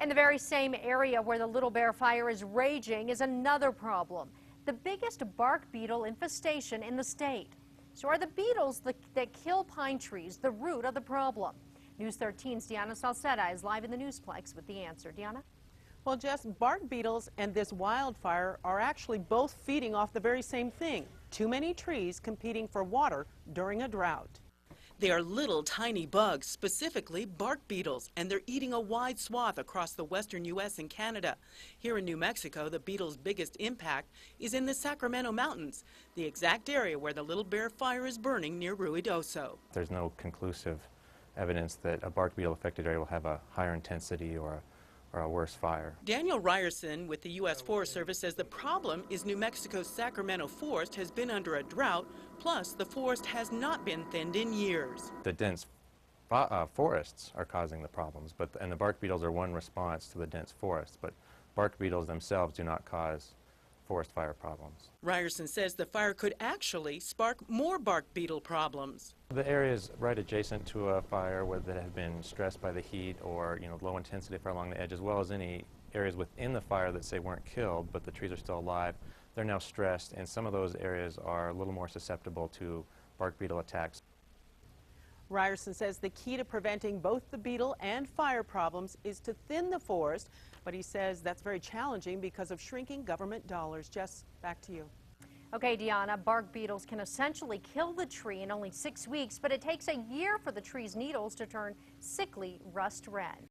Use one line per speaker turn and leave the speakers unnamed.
And the very same area where the Little Bear fire is raging is another problem. The biggest bark beetle infestation in the state. So are the beetles that kill pine trees the root of the problem? News 13's Deanna Salceda is live in the Newsplex with the answer. Deanna?
Well, Jess, bark beetles and this wildfire are actually both feeding off the very same thing. Too many trees competing for water during a drought.
They are little tiny bugs, specifically bark beetles, and they're eating a wide swath across the western U.S. and Canada. Here in New Mexico, the beetles' biggest impact is in the Sacramento Mountains, the exact area where the Little Bear fire is burning near Ruidoso.
There's no conclusive evidence that a bark beetle affected area will have a higher intensity or a worse fire.
Daniel Ryerson with the U.S. Forest Service says the problem is New Mexico's Sacramento forest has been under a drought, plus the forest has not been thinned in years.
The dense forests are causing the problems, and the bark beetles are one response to the dense forests, but bark beetles themselves do not cause forest fire problems.
Ryerson says the fire could actually spark more bark beetle problems.
The areas right adjacent to a fire that have been stressed by the heat or low intensity fire along the edge, as well as any areas within the fire that say weren't killed but the trees are still alive, they're now stressed, and some of those areas are a little more susceptible to bark beetle attacks.
Ryerson says the key to preventing both the beetle and fire problems is to thin the forest, but he says that's very challenging because of shrinking government dollars. Jess, back to you.
Okay, Deanna, bark beetles can essentially kill the tree in only 6 weeks, but it takes a year for the tree's needles to turn sickly rust red.